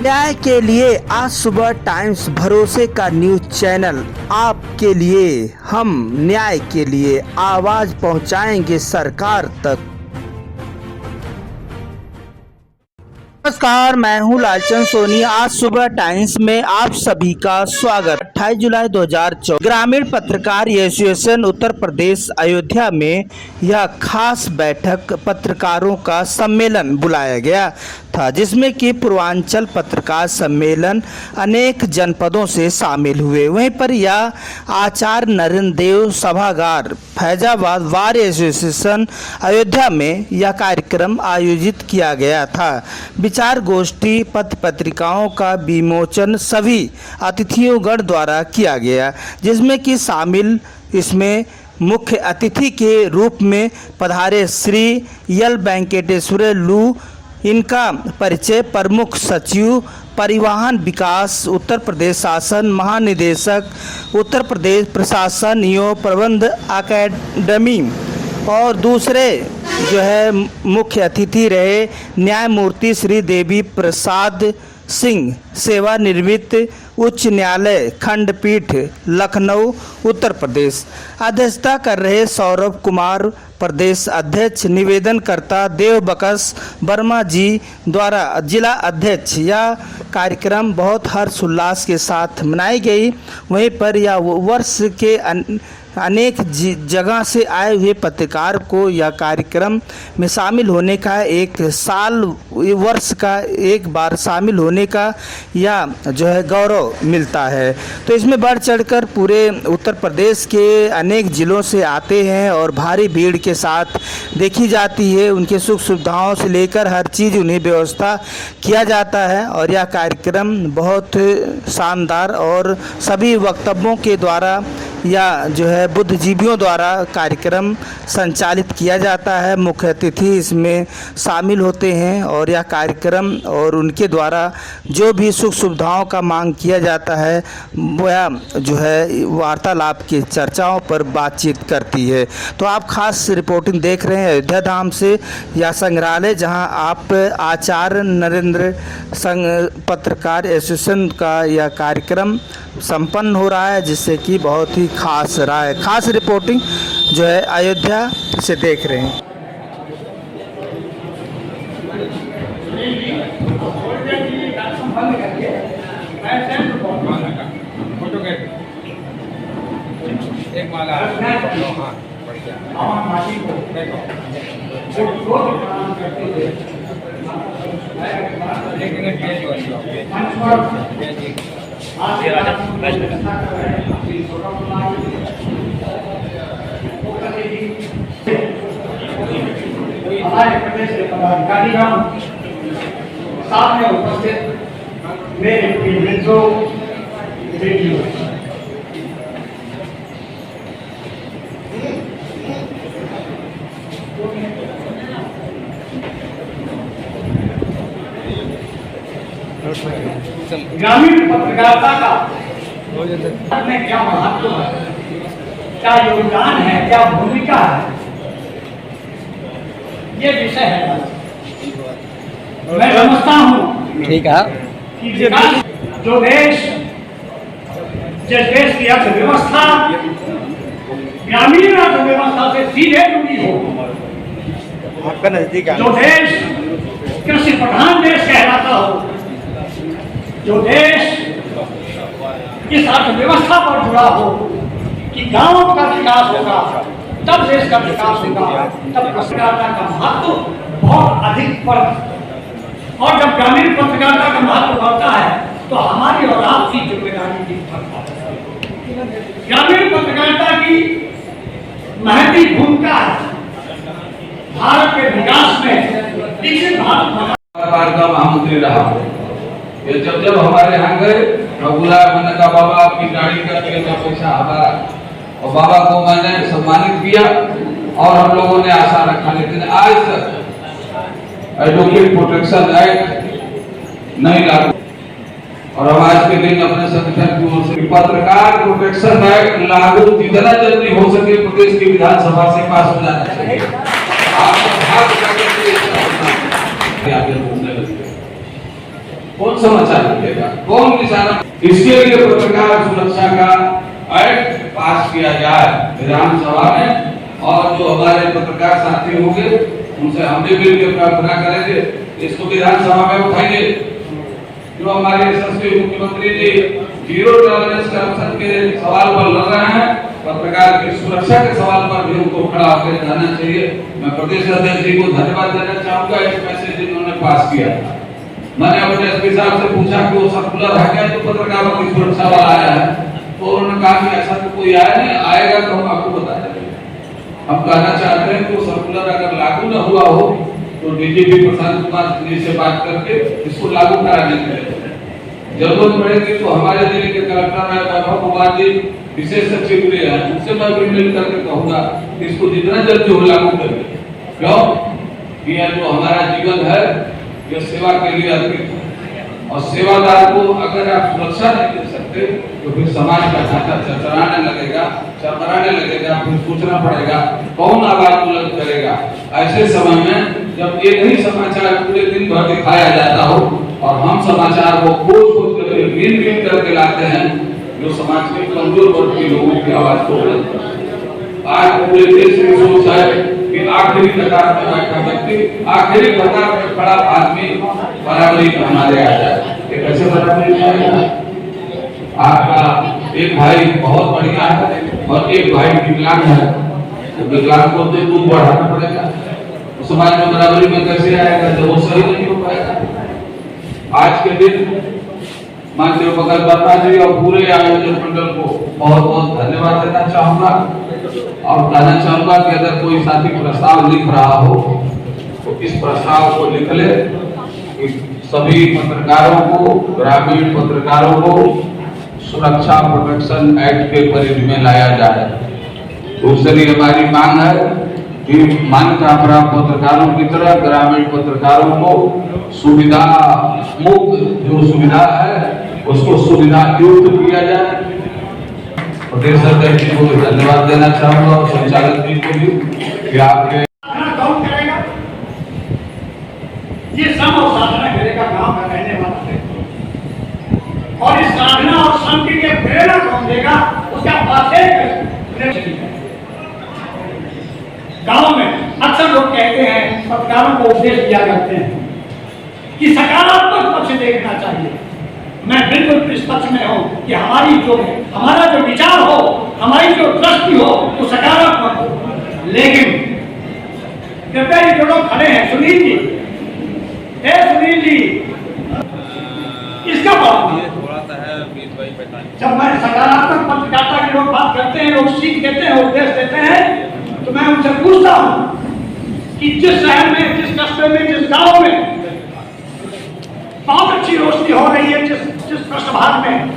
न्याय के लिए आज सुबह टाइम्स भरोसे का न्यूज चैनल आपके लिए। हम न्याय के लिए आवाज पहुंचाएंगे सरकार तक। नमस्कार, मैं हूं लालचंद सोनी। आज सुबह टाइम्स में आप सभी का स्वागत। 28 जुलाई 2024 ग्रामीण पत्रकार एसोसिएशन उत्तर प्रदेश अयोध्या में यह खास बैठक पत्रकारों का सम्मेलन बुलाया गया था, जिसमें कि पूर्वांचल पत्रकार सम्मेलन अनेक जनपदों से शामिल हुए। वहीं पर यह आचार्य नरेंद्र देव सभागार फैजाबाद वार एसोसिएशन अयोध्या में यह कार्यक्रम आयोजित किया गया था। विचार गोष्ठी पत्र पत्रिकाओं का विमोचन सभी अतिथियोंगण द्वारा किया गया, जिसमें कि शामिल इसमें मुख्य अतिथि के रूप में पधारे श्री यल वेंकटेश्वर लू। इनका परिचय प्रमुख सचिव परिवहन विकास उत्तर प्रदेश शासन महानिदेशक उत्तर प्रदेश प्रशासन एवं प्रबंध अकेडमी और दूसरे जो है मुख्य अतिथि रहे न्यायमूर्ति श्री देवी प्रसाद सिंह, सेवानिवृत्त उच्च न्यायालय खंडपीठ लखनऊ उत्तर प्रदेश। अध्यक्षता कर रहे सौरभ कुमार प्रदेश अध्यक्ष। निवेदनकर्ता देव बकस वर्मा जी द्वारा जिला अध्यक्ष। यह कार्यक्रम बहुत हर्षोल्लास के साथ मनाई गई। वहीं पर यह वर्ष के अनेक जगह से आए हुए पत्रकार को यह कार्यक्रम में शामिल होने का एक साल वर्ष का एक बार शामिल होने का यह जो है गौरव मिलता है। तो इसमें बढ़ चढ़कर पूरे उत्तर प्रदेश के अनेक ज़िलों से आते हैं और भारी भीड़ के साथ देखी जाती है। उनके सुख सुविधाओं से लेकर हर चीज़ उन्हें व्यवस्था किया जाता है और यह कार्यक्रम बहुत शानदार और सभी वक्तव्यों के द्वारा या जो है बुद्धिजीवियों द्वारा कार्यक्रम संचालित किया जाता है। मुख्य अतिथि इसमें शामिल होते हैं और यह कार्यक्रम और उनके द्वारा जो भी सुख सुविधाओं का मांग किया जाता है वह जो है वार्तालाप की चर्चाओं पर बातचीत करती है। तो आप खास रिपोर्टिंग देख रहे हैं अयोध्या धाम से यह संग्रहालय, जहां आप आचार्य नरेंद्र संघ पत्रकार एसोसिएशन का यह कार्यक्रम संपन्न हो रहा है, जिससे कि बहुत ही खास रहा है। खास रिपोर्टिंग जो है अयोध्या से देख रहे हैं। हमारे प्रदेश के पदाधिकारीगण सामने उपस्थित मेरे मित्रों बेटियों, ग्रामीण पत्रकारिता का में क्या महत्व है, क्या योगदान है, क्या भूमिका है, ये विषय है। मैं समझता हूँ ठीक है कि जो देश जिस देश की अर्थव्यवस्था ग्रामीण अर्थव्यवस्था से सीधे जुड़ी हो, आपका नजदीक जो देश कृषि प्रधान देश कहलाता हो, जो देश इस अर्थव्यवस्था पर जुड़ा हो कि गांवों का विकास होगा तब देश का विकास होगा, तब पत्रकारिता का महत्व बहुत अधिक बढ़ता। और जब ग्रामीण पत्रकारिता का महत्व बढ़ता है तो हमारी और आपकी जिम्मेदारी भी बढ़ता है। ग्रामीण पत्रकारिता की महती भूमिका है भारत के विकास में। विकसित भारत का महामंत्री रहा। ये जब हमारे यहाँ गए बुलाया, मैंने कहा बाबा आपकी गाड़ी का पैसा हमारा, और बाबा को मैंने सम्मानित किया और हम लोगों ने आशा रखा। लेकिन आज तक एडवोकेट प्रोटेक्शन एक्ट नहीं लागू, और हम आज के दिन अपने संगठन की ओर से पत्रकार प्रोटेक्शन एक्ट लागू जितना जल्दी हो सके प्रदेश की विधानसभा से पास हो जाना चाहिए। कौन समाचार मिलेगा, कौन किसान? इसके लिए पत्रकार सुरक्षा का एक्ट पास किया जाए विधानसभा में, और जो हमारे पत्रकार साथी होंगे उनसे हम भी मिलकर प्रार्थना करेंगे, इसको विधानसभा में उठाएंगे। जो हमारे यशस्वी मुख्यमंत्री जी जीरो टॉलरेंस करप्शन के सवाल पर लड़ रहे हैं, पत्रकार की सुरक्षा के सवाल पर भी उनको खड़ा होकर रहना चाहिए। मैं प्रदेश अध्यक्ष जी को धन्यवाद देना चाहूंगा इस मैसेज जिन्होंने पास किया। मैंने अपने एसपी साहब से पूछा कि वो सर्कुलर है क्या जो पत्रकारों की सुरक्षा वाला आया है, तो उन्होंने कहा कि ऐसा तो कोई आया नहीं, आएगा तो हम आपको बता देंगे। हम कहना चाहते हैं कि वो सर्कुलर अगर लागू न हुआ हो तो डीजीपी प्रशांत कुमार जी से बात करके इसको लागू कराने के लिए जरूरत पड़ेगी तो हमारे जिले के कलेक्टर है वैभव कुमार जी विशेष सचिव भी हैं, उनसे मैं भी मिल करके कहूंगा कि इसको जितना जल्दी हो लागू करें। क्यों? यह जो हमारा जीवन है यह सेवा के लिए अर्पित है, और सेवादार को अगर आप सुरक्षा नहीं दे सकते तो फिर समाज का ढांचा चरचराने लगेगा, फिर सोचना पड़ेगा कौन आवाज बुलंद करेगा। ऐसे समय में जब एक ही समाचार पूरे दिन भर दिखाया जाता हो और हम समाचार को खोज करके गिन करके लाते हैं जो समाज के कमजोर वर्ग के लोगों की आवाज को बुलंद करते। आज पूरे देश की सोच है कि आखिरी कतार में बैठा व्यक्ति, आखिरी कतार में खड़ा आदमी बराबरी हमारे आ जाए। ये कैसे बराबरी आएगा? आपका एक भाई बहुत बढ़िया है और एक भाई विकलांग है, तो विकलांग को तो दूध बढ़ाना पड़ेगा, तो समाज में बराबरी में कैसे आएगा जब वो सही नहीं हो पाएगा। आज के दिन माननीय बगल वर्मा जी और पूरे आयोजन मंडल को बहुत बहुत धन्यवाद देना चाहूंगा, और कहना चाहूंगा कि अगर कोई साथी प्रस्ताव लिख रहा हो तो इस प्रस्ताव को लिख ले कि सभी पत्रकारों को, ग्रामीण पत्रकारों को सुरक्षा प्रोटेक्शन एक्ट के परिधि में लाया जाए। दूसरी हमारी मांग है कि मान्यता प्राप्त पत्रकारों की तरह ग्रामीण पत्रकारों को सुविधा मुक्त जो सुविधा है उसको सुविधा युक्त किया जाए। प्रदेश अध्यक्ष जी को धन्यवाद देना चाहूंगा और संचालक जी को भी कि आपके करेगा ये सम और साधना करेगा गांव का रहने वाला है, और इस साधना और सम के लिए प्रेरणा कौन देगा उसका गांव में अक्सर लोग कहते हैं, पत्रकारों को उपदेश दिया करते हैं कि सकारात्मक पक्ष देखना चाहिए। मैं बिल्कुल इस पक्ष में हूं कि हमारा जो विचार हो, हमारी जो दृष्टि हो वो सकारात्मक हो। लेकिन कृपया ये जो लोग खड़े हैं, सुनील जी, सुनील जी, इसका बात जब मैं सकारात्मक पत्रकारिता के लोग बात करते हैं, लोग सीख देते हैं, उपदेश देते हैं, तो मैं उनसे पूछता हूं कि जिस शहर में, जिस कस्बे में, जिस गांव में बहुत अच्छी रोशनी हो रही है, जिस पृष्ठभाग में,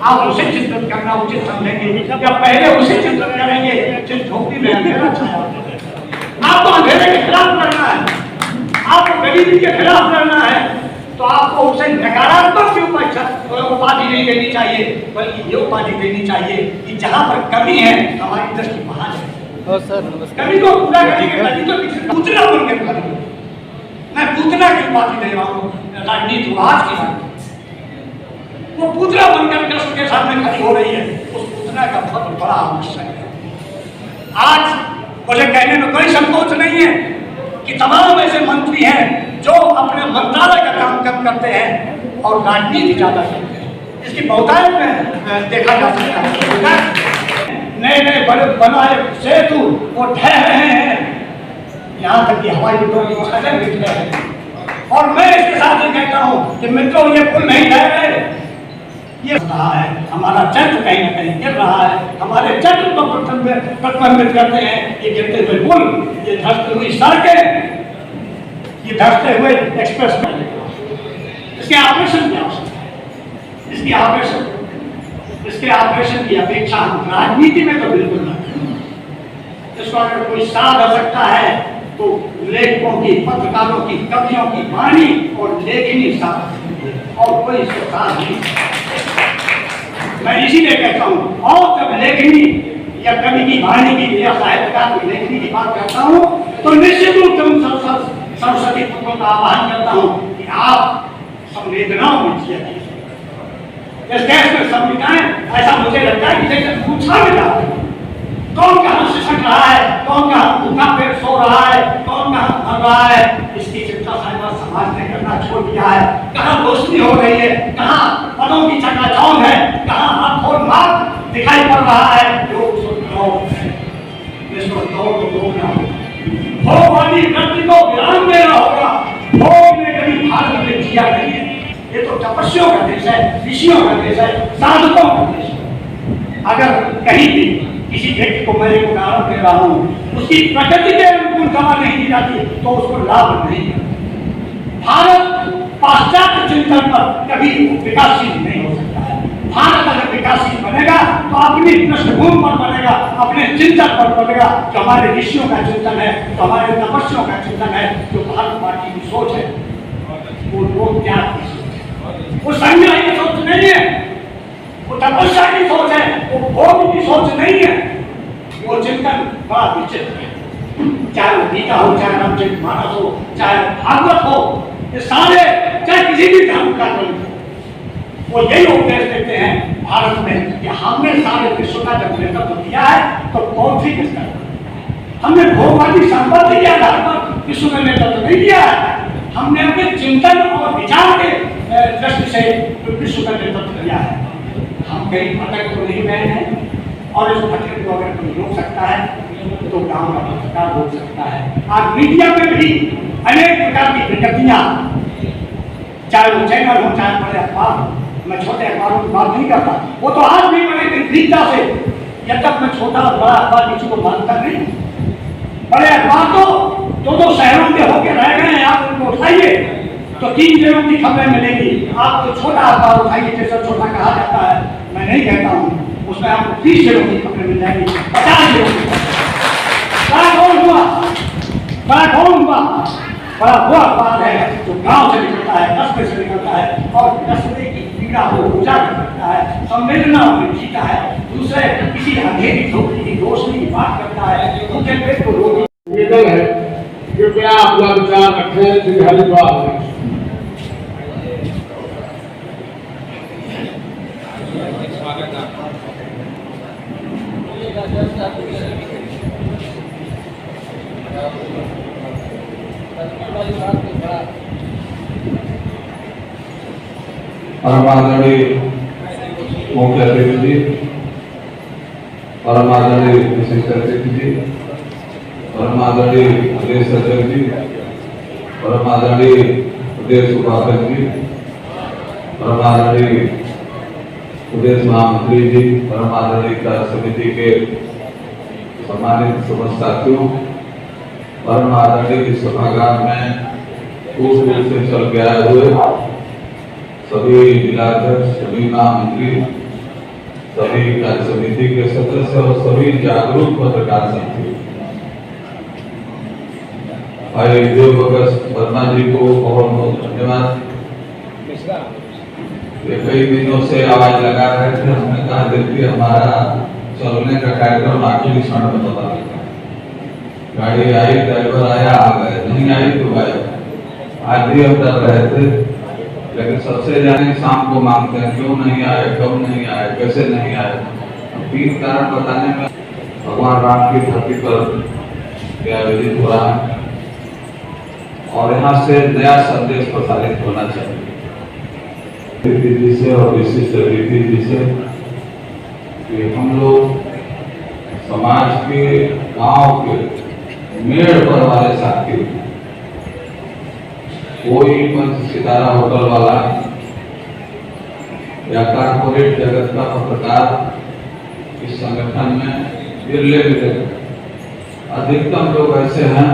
आप उसे चिंतन करना उचित समझेंगे या पहले उसे चिंतन करेंगे जिस झोंपड़ी में अंधेरा छाया। आपको अंधेरे के खिलाफ लड़ना है, आपको गरीबी के खिलाफ लड़ना है, तो आपको उसे नकारात्मक उपाधि नहीं देनी चाहिए, बल्कि ये उपाधि देनी चाहिए कि जहां पर कमी है हमारी दृष्टि वहां है। कमी को पूरा करने के लिए तो पूतना बनकर खड़ी, मैं पूतना की उपाधि दे रहा हूँ राजनीति आज की बात, वो पूतना बनकर कृष्ण के सामने खड़ी हो रही है, उस पूतना का बहुत बड़ा आवश्यक है। आज मुझे कहने में कोई संकोच नहीं है कि तमाम ऐसे मंत्री हैं जो अपने मंत्रालय का काम कम करते हैं और राजनीति ज्यादा करते हैं। इसकी बहुतायत में देखा जा सकता है। नए नए बड़े बनाए सेतु वो ढह रहे हैं, यहाँ तक कि हवाई अड्डों की छतें बिक रहे हैं। और मैं इसके साथ ये कहता हूँ कि मित्रों, ये पुल नहीं ढह रहे, ये रहा है हमारा चरित्र कहीं न कहीं गिर रहा है, हमारे चरित्र को प्रतिबिंबित करते हैं ये गिरते हुए पुल, ये धंसती हुई सड़कें, ये धंसते हुए एक्सप्रेस वे। इसके ऑपरेशन की आवश्यकता है, इसके ऑपरेशन की अपेक्षा हम राजनीति में तो बिल्कुल नहीं। इसको अगर कोई साध हो सकता है तो लेखकों की, पत्रकारों की, कवियों की वाणी और लेखनी साध, और कोई इसको साध नहीं। मैं इसीलिए कहता हूँ, और जब लेखनी या कवि की वाणी की या साहित्यकार की लेखनी की बात करता हूँ तो निश्चित रूप से सरस्वती पुत्रों का आह्वान करता हूँ कि आप संवेदनाओं में जिया जाए। इस देश में संविधान ऐसा मुझे लगता है कि जैसे पूछा में जाते हैं कौन कहाँ सिसक रहा है, कौन कहाँ भूखा पेट सो रहा है, कौन कहाँ मर रहा है, इसकी चिंता साहिबा समाज ने करना छोड़ दिया है। कहाँ रोशनी हो रही है, कहाँ पदों की चकाचौंध है, कहाँ हाथों मार्ग दिखाई पड़ रहा है। लोग इसको दौड़ ना हो, भोग वाली वृत्ति को विराम देना होगा। भोग में कभी भारत में जिया नहीं है। ये तो तपस्वियों का देश है, ऋषियों का देश है, साधकों का देश है। अगर कहीं भी किसी व्यक्ति को मैं एक उदाहरण दे रहा हूँ, उसकी प्रकृति के अनुकूल दवा नहीं दी जाती तो उसको लाभ नहीं है। भारत पाश्चात्य चिंतन पर कभी विकासशील नहीं हो सकता है। भारत अगर विकासशील बनेगा तो अपनी पृष्ठभूमि पर बनेगा, अपने चिंतन पर बनेगा, जो हमारे ऋषियों का चिंतन है, जो हमारे तपस्वियों का चिंतन है, जो भारत पार्टी की सोच है, वो लोक त्याग की सोच है, वो संज्ञा की सोच नहीं है, वो तपस्या की सोच है, वो भोग की सोच नहीं है। वो चिंतन बड़ा विचित्र है। चाहे वो गीता हो, चाहे रामचरितमानस हो, चाहे भागवत हो, ये सारे चाहे किसी भी धर्म का ग्रंथ हो, वो यही उपदेश देते हैं भारत में कि हमने सारे विश्व का जब नेतृत्व किया है तो कौन सी किसका, हमने भोगवादी संपत्ति के आधार पर विश्व में नेतृत्व नहीं किया है। हमने अपने चिंतन और विचार के दृष्टि से विश्व का नेतृत्व किया है। हम कहीं भटक तो नहीं गए हैं, और इस भटक को अगर कोई रोक सकता है तो गांव का पत्रकार रोक सकता है। आज मीडिया में भी अनेक प्रकार की विकृतियां, चाहे वो चैनल हो, चाहे बड़े अखबार हो, मैं छोटे अखबारों की बात नहीं करता, वो तो आज भी बड़े निर्भीकता से, जब तक मैं छोटा और बड़ा अखबार किसी को मानता नहीं, बड़े अखबार तो दो शहरों के होकर रह गए हैं। आप उनको उठाइए तो 3 जिलों की खबरें मिलेंगी। आप तो छोटा अखबार उठाइए, जैसा छोटा कहा जाता है, मैं नहीं कहता हूँ, उसमें आपको 30 जिलों की खबरें मिल जाएंगी, 50 जिलों की। बड़ा कौन हुआ, बड़ा वो अखबार है जो गांव से निकलता है, कस्बे से निकलता है, और कस्बे की पीड़ा को उजागर करता है, संवेदना में जीता है, दूसरे किसी अंधेरी झोपड़ी की रोशनी की बात करता है, उनके पेट को रोटी निवेदन है, कृपया अपना विचार रखें। श्री हरिद्वार परमादरणीय मुख्य अतिथि जी, परमादरणीय विशिष्ट अतिथि जी, परमादरणीय प्रदेश अध्यक्ष जी, परमादरणीय प्रदेश उपाध्यक्ष जी, परमादरणीय प्रदेश महामंत्री जी, परमादरणीय कार्य समिति के सम्मानित समस्त साथियों, परमादरणीय सभागार में दूर दूर से चल के आए हुए सभी जिलाध्यक्ष, सभी महामंत्री, सभी कार्य समिति के सदस्य और सभी जागरूक पत्रकार साथी, भाई देव भगत वर्मा जी को बहुत बहुत धन्यवाद। ये कई दिनों से आवाज लगा रहे थे, हमने कहा देखिए हमारा चलने का कार्यक्रम आखिरी क्षण में बता देगा। गाड़ी आई, ड्राइवर आया, आ गए, नहीं आई तो गए। आज भी हम डर रहे थे, लेकिन सबसे ज्यादा शाम को मांगते हैं क्यों नहीं आए, कब नहीं आए, कैसे नहीं आए। 3 कारण बताने में भगवान राम की धरती पर क्या विदित हो रहा है, और यहाँ से नया संदेश प्रसारित होना चाहिए जी से और विशिष्ट अतिथि जी से कि हम लोग समाज के, गांव के मेड़ पर वाले साथी, कोई पंच सितारा होटल वाला या कारपोरेट जगत का पत्रकार इस संगठन में विरले मिले। अधिकतम लोग ऐसे हैं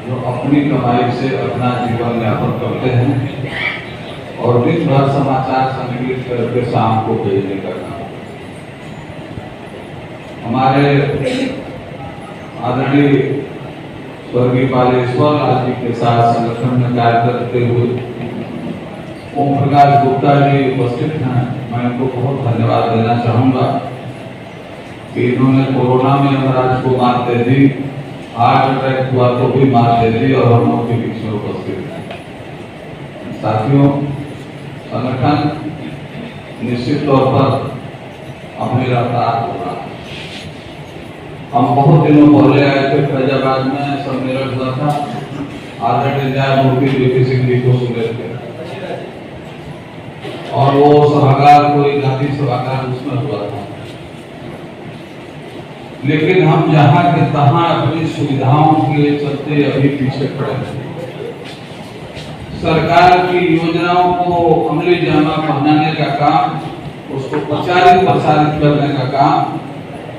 जो अपनी कमाई से अपना जीवन यापन करते हैं और दिन भर समाचार संकलित करके शाम को भेजने का काम। हमारे आदरणीय स्वर्गीय बालेश्वर लाल जी के साथ संगठन में कार्य करते हुए ओम प्रकाश गुप्ता जी उपस्थित हैं। मैं इनको बहुत धन्यवाद देना चाहूँगा कि इन्होंने कोरोना में महाराज को मात दे दी, हार्ट अटैक हुआ तो भी मात दे दी और हम लोग के बीच में उपस्थित हैं। साथियों, संगठन निश्चित तौर पर अपनी रफ्तार हो रहा है। हम बहुत दिनों पहले आए थे, फैजाबाद में सम्मेलन हुआ था, आदरणीय न्यायमूर्ति ज्योति सिंह जी को सुने थे और वो सभागार कोई गांधी सभागार उसमें हुआ था। लेकिन हम जहां के तहां अपनी सुविधाओं के चलते अभी पीछे पड़े हैं। सरकार की योजनाओं को अमली जामा पहनाने का काम, उसको प्रचारित प्रसारित करने का काम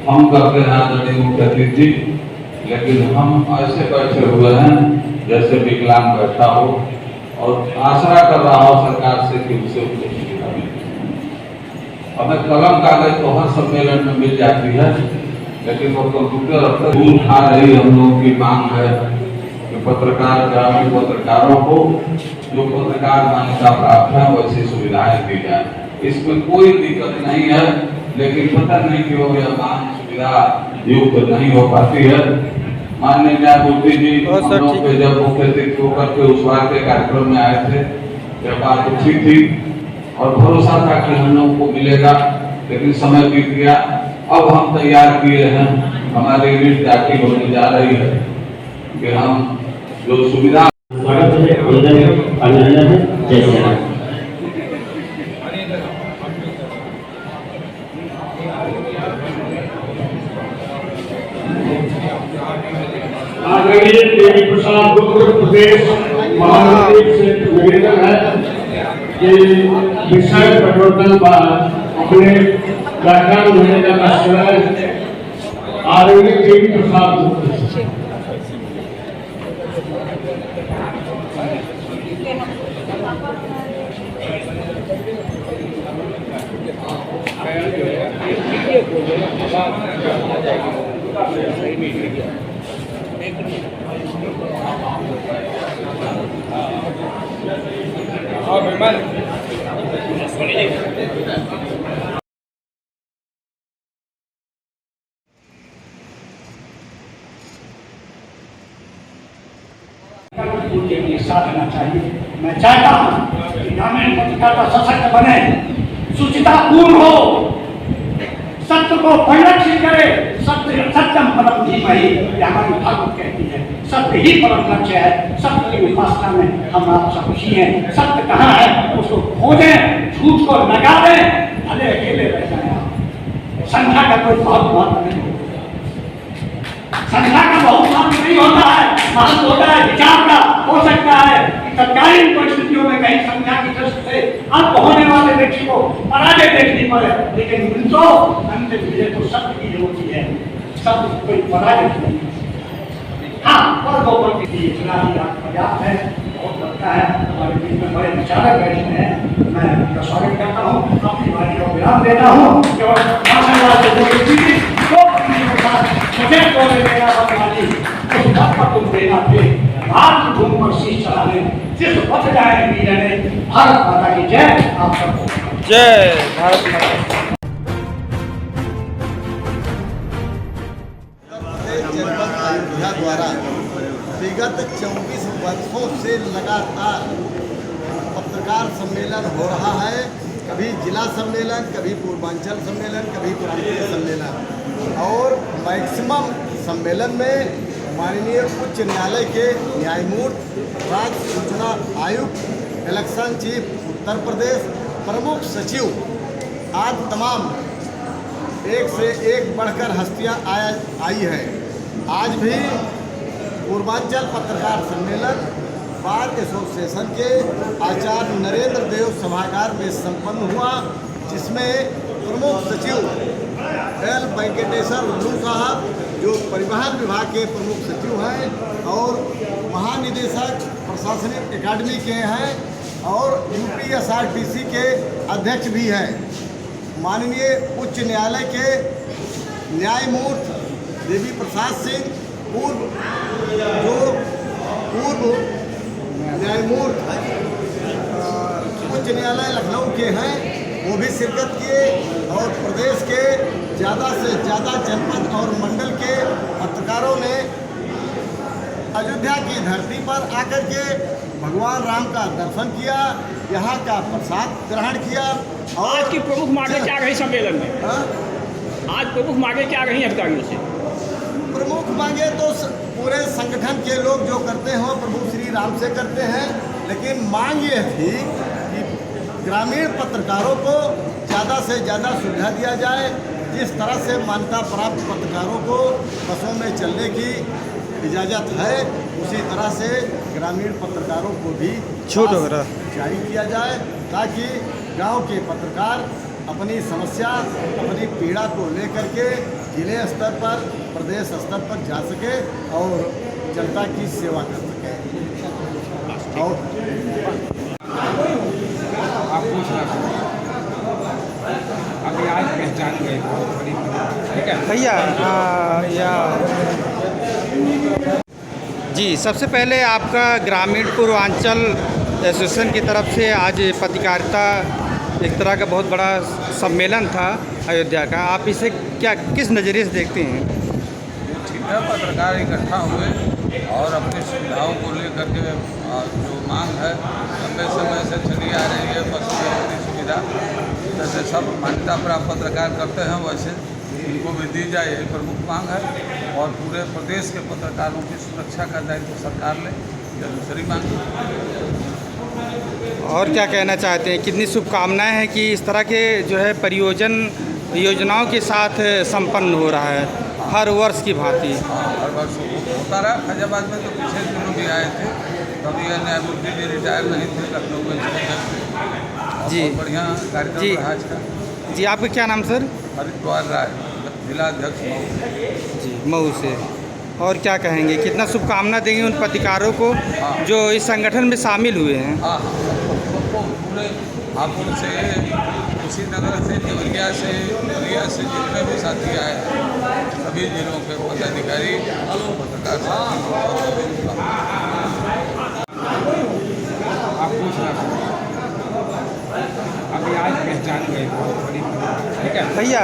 हम करते हैं आदरणीय मुख्य अतिथि, लेकिन हम ऐसे बैठे हुए हैं जैसे विकलांग बैठा हो और आसरा कर रहा हो सरकार से कि उसे सुविधा मिले। हमें कलम कागज तो हर सम्मेलन में मिल जाती है, लेकिन वो कंप्यूटर अब तक दूर खा रही हम लोगों की मांग है कि पत्रकार ग्रामीण पत्रकारों को जो पत्रकार मान्यता प्राप्त है वैसी सुविधाएं दी जाए। इसमें कोई दिक्कत नहीं है, लेकिन पता नहीं क्यों यह मांग सुविधा युक्त नहीं हो पाती है। माननीय न्यायमूर्ति जी हम लोग पे जब मुख्य अतिथि होकर के उस बार के कार्यक्रम में आए थे, यह बात उठी थी और भरोसा था कि हम लोग को मिलेगा, लेकिन समय बीत गया। अब हम तैयार किए हैं, हमारी लिस्ट दाखिल होने जा रही है कि हम जो सुविधा आदरणीय देवी प्रसाद उत्तर प्रदेश महामंत्री से निवेदन है कि विषय परिवर्तन पर अपने व्याख्यान देने का प्रश्न आदरणीय देवी प्रसाद उनके लिए साथ देना चाहिए। मैं चाहता हूँ कि ग्रामीण पत्रकारिता सशक्त बने, सुचितापूर्ण हो, सत्य को परिलक्षित करे। सत्य सत्यम परम धीमहि, हमारी भागवत कहती है, सत्य ही परम लक्ष्य है। सत्य की उपासना में हम आप सब खुशी हैं। सत्य कहाँ है उसको खोजें, झूठ को लगा दें, भले अकेले रह जाए। संख्या का कोई बहुत महत्व नहीं, संख्या का बहुत महत्व नहीं होता है। महत्व होता है विचार का। हो सकता है कि तत्कालीन परिस्थितियों में कहीं संख्या की दृष्टि से अल्प होने वाले व्यक्ति को पराजय देखनी पड़े, लेकिन मित्रों अंतिम विजय तो सत्य की होती है। सत्य कोई पराजय नहीं। हाँ, और दो पंक्ति की इतना ही पर्याप्त है। बहुत लगता है हमारे बीच में बड़े विचारक बैठे हैं, मैं उनका स्वागत करता हूँ, अपनी वाणी को विराम देता हूँ। तुम देना थे भारत भूमि पर शीश चढ़ाने, जिस पथ जाए वीरने, भारत माता की जय। आप सबको जय भारत माता। जनपद अयोध्या द्वारा विगत 24 वर्षों से लगातार पत्रकार सम्मेलन हो रहा है। कभी जिला सम्मेलन, कभी पूर्वांचल सम्मेलन, कभी प्रांतीय सम्मेलन, और मैक्सिमम सम्मेलन में माननीय उच्च न्यायालय के न्यायमूर्ति, राज्य सूचना आयुक्त, इलेक्शन चीफ उत्तर प्रदेश, प्रमुख सचिव आज तमाम एक से एक बढ़कर हस्तियां आई हैं। आज भी पूर्वांचल पत्रकार सम्मेलन बार एसोसिएशन के आचार्य नरेंद्र देव सभागार में संपन्न हुआ, जिसमें प्रमुख सचिव एल वेंकटेश्वर लल्लू साहब जो परिवहन विभाग के प्रमुख सचिव हैं और महानिदेशक प्रशासनिक अकादमी के हैं और यूपीएसआरटीसी के अध्यक्ष भी हैं। माननीय उच्च न्यायालय के न्यायमूर्ति देवी प्रसाद सिंह, पूर्व न्यायमूर्ति उच्च न्यायालय लखनऊ के हैं, वो भी शिरकत किए और प्रदेश के ज़्यादा से ज़्यादा जनपद और मंडल के पत्रकारों ने अयोध्या की धरती पर आकर के भगवान राम का दर्शन किया, यहाँ का प्रसाद ग्रहण किया। और आज की प्रमुख मांगे क्या रही सम्मेलन में? हाँ? आज प्रमुख मांगे क्या रही अधिकारियों से? प्रमुख मांगे तो पूरे संगठन के लोग जो करते हैं प्रभु श्री राम से करते हैं, लेकिन मांग ये थी कि ग्रामीण पत्रकारों को ज़्यादा से ज़्यादा सुविधा दिया जाए। जिस तरह से मान्यता प्राप्त पत्रकारों को बसों में चलने की इजाज़त है, उसी तरह से ग्रामीण पत्रकारों को भी छूट वगैरह जारी किया जाए, ताकि गांव के पत्रकार अपनी समस्या, अपनी पीड़ा को लेकर के जिले स्तर पर, प्रदेश स्तर पर जा सके और जनता की सेवा कर सके। और आप पूछ रहे अभी आज पहचान गए ठीक है भैया जी, सबसे पहले आपका ग्रामीण पूर्वांचल एसोसिएशन की तरफ से आज पत्रकारिता एक तरह का बहुत बड़ा सम्मेलन था अयोध्या का, आप इसे क्या किस नज़रिए से देखते हैं? ठीक है, पत्रकार इकट्ठा हुए और अपनी सुविधाओं को लेकर के जो मांग है लंबे समय से चली आ रही है, बस की सुविधा जैसे सब मान्यता प्राप्त पत्रकार करते हैं वैसे इनको भी दी जाए, यही प्रमुख मांग है। और पूरे प्रदेश के पत्रकारों की सुरक्षा का दायित्व सरकार ले, यह दूसरी मांग है। और क्या कहना चाहते हैं, कितनी शुभकामनाएं हैं कि इस तरह के जो है योजनाओं के साथ संपन्न हो रहा है हर वर्ष की भांति? हर वर्ष होता रहा। फैजाबाद में तो पिछले दिनों भी आए थे, तभी न्यायमूर्ति जी रिटायर नहीं थे लखनऊ में जी, बढ़िया कार्यक्रम जी रहा आज का। जी, आपका क्या नाम सर? हरिद्वार राय, जिलाध्यक्ष मऊ। जी, मऊ से। और क्या कहेंगे, कितना शुभकामना देंगे उन पत्रकारों को जो इस संगठन में शामिल हुए हैं? हाँ हाँ, सबको पूरे हापुड़ से, कुशीनगर से, देवरिया से, बलिया से जितने भी साथी आए हैं, सभी जिलों के पदाधिकारी पत्रकार साथी। आप पूछ रहे अभी आज पहचान गए ठीक है भैया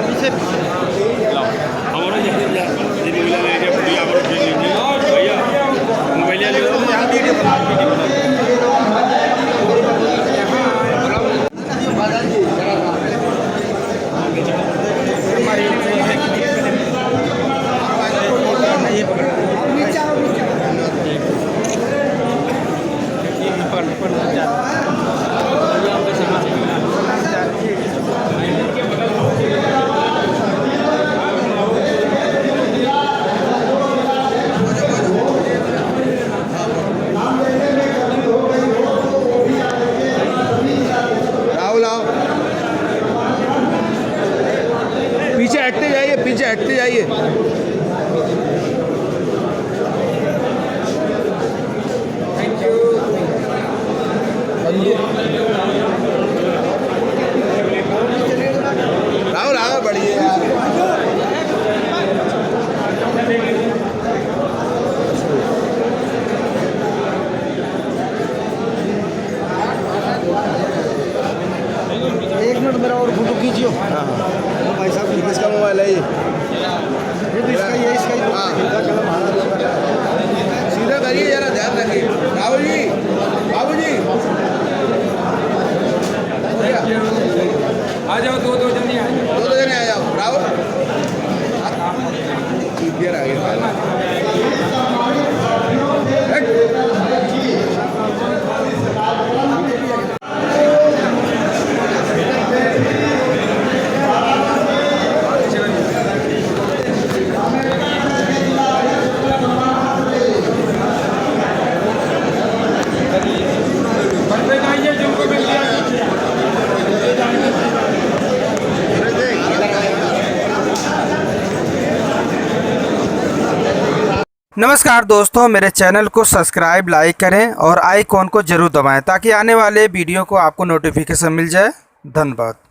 पीछे पीछे हटते जाइए। Thank you. राहुल आगे बढ़िए यार। एक मिनट मेरा और फोटो खींचियो। भाई साहब किसका मोबाइल है ये? इसका ही हाँ सीधा करिए, जरा ध्यान रखिए। राहुल जी, बाबू जी आ जाओ, दो जने आ जाओ। दो जने आ जाओ। राहुल इधर आगे। नमस्कार दोस्तों, मेरे चैनल को सब्सक्राइब, लाइक करें और आइकॉन को जरूर दबाएं ताकि आने वाले वीडियो को आपको नोटिफिकेशन मिल जाए। धन्यवाद।